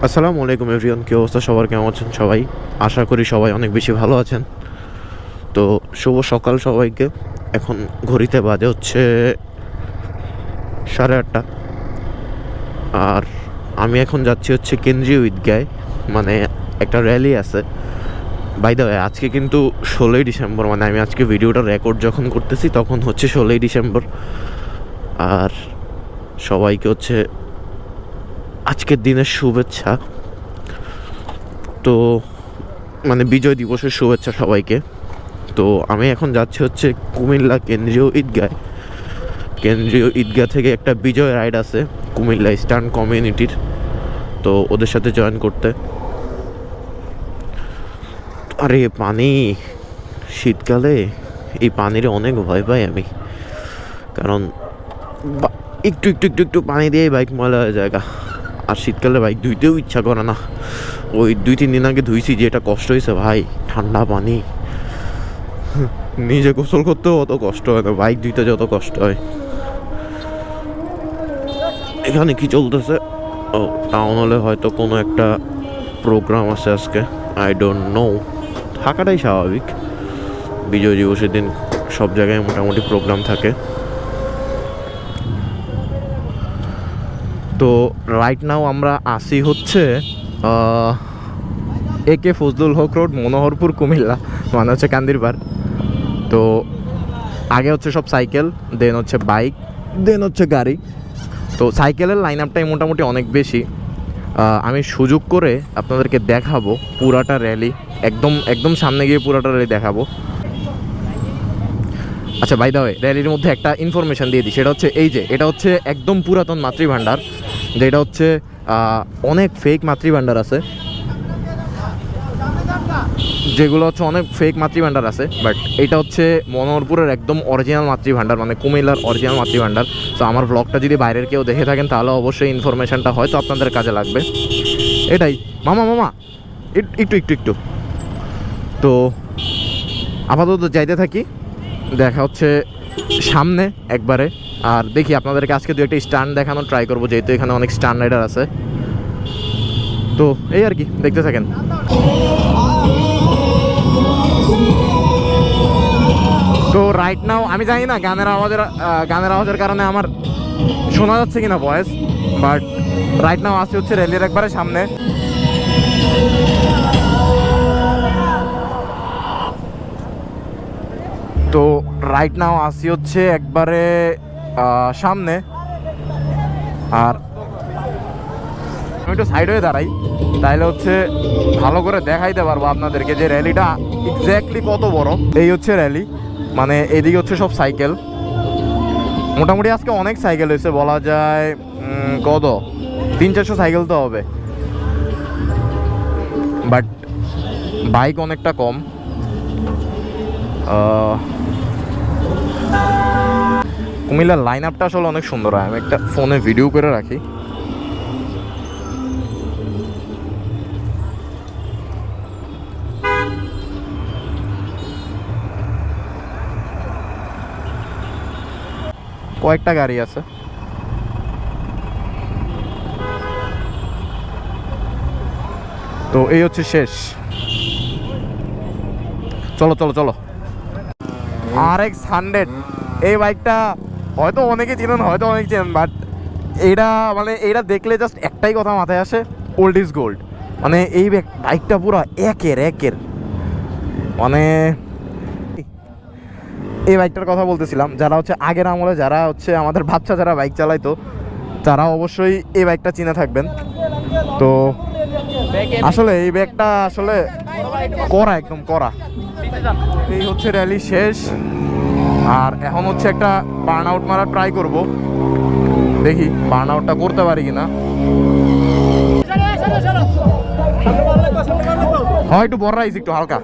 আসসালামু আলাইকুম এভরিওয়ান, কি অবস্থা সবার, কেমন আছেন সবাই? আশা করি সবাই অনেক বেশি ভালো আছেন। তো শুভ সকাল সবাইকে। এখন ঘড়িতে বাজে হচ্ছে 8:30, আর আমি এখন যাচ্ছি হচ্ছে কেন্দ্রীয় ঈদগায়, মানে একটা র্যালি আছে। বাই দ্য ওয়ে, আজকে কিন্তু 16ই ডিসেম্বর, মানে আমি আজকে ভিডিওটা রেকর্ড যখন করতেছি তখন হচ্ছে 16ই ডিসেম্বর। আর সবাইকে হচ্ছে আজকের দিনের শুভেচ্ছা। তো মানে বিজয় দিবসের শুভেচ্ছা সবাইকে। তো আমি এখন যাচ্ছি হচ্ছে কুমিল্লা কেন্দ্রীয় ঈদগায়। কেন্দ্রীয় ঈদগাহ থেকে একটা বিজয় রাইড আছে কুমিল্লা ইস্টার্ন কমিউনিটির, তো ওদের সাথে জয়েন করতে। আরে পানি, শীতকালে এই পানির অনেক ভয় পাই আমি, কারণ একটু একটু একটু একটু পানি দিয়েই বাইক ময়লা হয়ে জায়গা। আর শীতকালে বাইক ধুইতেও ইচ্ছা করে না। ওই 2-3 দিন আগে ধুইছি, যে এটা কষ্ট হয়েছে ভাই, ঠান্ডা পানি। নিজে গোসল করতেও অত কষ্ট হয় না, বাইক ধুইতে যত কষ্ট হয়। এখানে কি চলতেছে? ও, টাউন হলে হয়তো কোনো একটা প্রোগ্রাম আছে আজকে, আই ডোন্ট নো। থাকাটাই স্বাভাবিক, বিজয় দিবসের দিন সব জায়গায় মোটামুটি প্রোগ্রাম থাকে। তো রাইট নাও আমরা আসি হচ্ছে AK ফজলুল হক রোড, মনোহরপুর, কুমিল্লা, মানে হচ্ছে কান্দিরবার। তো আগে হচ্ছে সব সাইকেল, দেন হচ্ছে বাইক, দেন হচ্ছে গাড়ি। তো সাইকেলের লাইন আপটাই মোটামুটি অনেক বেশি। আমি সুযোগ করে আপনাদেরকে দেখাবো পুরাটা র্যালি, একদম একদম সামনে গিয়ে পুরাটা র্যালি দেখাবো। আচ্ছা, বাই দ্য ওয়ে, র্যালির মধ্যে একটা ইনফরমেশান দিয়ে দিই, সেটা হচ্ছে এই যে এটা হচ্ছে একদম পুরাতন মাতৃভাণ্ডার, যেটা হচ্ছে অনেক ফেক মাতৃভাণ্ডার আছে, যেগুলো হচ্ছে অনেক ফেক মাতৃভাণ্ডার আছে, বাট এটা হচ্ছে মনোহরপুরের একদম অরিজিনাল মাতৃভাণ্ডার, মানে কুমিল্লার অরিজিনাল মাতৃভাণ্ডার। তো আমার ব্লগটা যদি বাইরের কেউ দেখে থাকেন তাহলে অবশ্যই ইনফরমেশানটা হয়তো আপনাদের কাজে লাগবে। এটাই মামা মামা, একটু একটু একটু। তো আপাতত যাইতে থাকি, দেখা হচ্ছে সামনে একবারে। আর দেখি আপনাদেরকে আজকে 2-একটা স্টান্ট দেখানোর ট্রাই করবো, যেহেতু এখানে অনেক স্টান্ট রাইডার আছে। তো এই আর কি, দেখতে থাকেন। তো রাইট নাও আমি জানি না গানের আওয়াজের কারণে আমার শোনা যাচ্ছে কিনা ভয়েস, বাট রাইট নাও আসি হচ্ছে র্যালির একবারে সামনে। তো রাইট নাও আসি হচ্ছে একবারে সামনে। আর আমি একটু সাইড হয়ে দাঁড়াই, তাইলে হচ্ছে ভালো করে দেখাইতে পারবো আপনাদেরকে যে র্যালিটা এক্স্যাক্টলি কত বড়। এই হচ্ছে র্যালি, মানে এইদিকে হচ্ছে সব সাইকেল। মোটামুটি আজকে অনেক সাইকেল হয়েছে, বলা যায় কত 300-400 সাইকেল তো হবে, বাট বাইক অনেকটা কম। কুমিল্লার লাইন আপটা আসলে অনেক সুন্দর হয়, আমি একটা ফোনে ভিডিও করে রাখি। কয়েকটা গাড়ি আছে। তো এই হচ্ছে শেষ। চলো চলো চলো। RX 100, এই বাইকটা হয়তো অনেকে চিনেন, হয়তো অনেকে চিনেন, বাট এইটা দেখলে জাস্ট একটাই কথা মাথায় আসে, ওল্ড ইজ গোল্ড। মানে এই বাইকটা পুরো একের মানে এই বাইকটার কথা বলতেছিলাম, যারা হচ্ছে আগের আমলে, যারা হচ্ছে আমাদের বাচ্চা যারা বাইক চালাইতো, তারা অবশ্যই এই বাইকটা চিনে থাকবেন। তো আসলে এই ব্যাগটা আসলে করা, একদম করা। এই হচ্ছে র্যালি শেষ, আর এখন হচ্ছে একটা বার্ন আউট মারা ট্রাই করব, দেখি বার্ন আউটটা করতে পারি কিনা। হয় একটু বড় রাইস, একটু হালকা।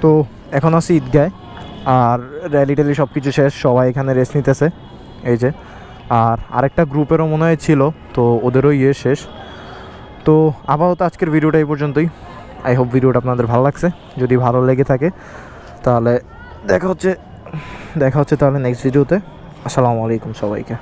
তো এখন আছি ঈদগায়, আর র্যালি ট্যালি সব কিছু শেষ, সবাই এখানে রেস্ট নিতেছে এই যে। আর আরেকটা গ্রুপেরও মনে হয় ছিল, তো ওদেরও শেষ। তো আপাতত আজকের ভিডিওটা এই পর্যন্তই। আই হোপ ভিডিওটা আপনাদের ভালো লাগছে। যদি ভালো লেগে থাকে তাহলে দেখা হচ্ছে তাহলে নেক্সট ভিডিওতে। আসসালামু আলাইকুম সবাইকে।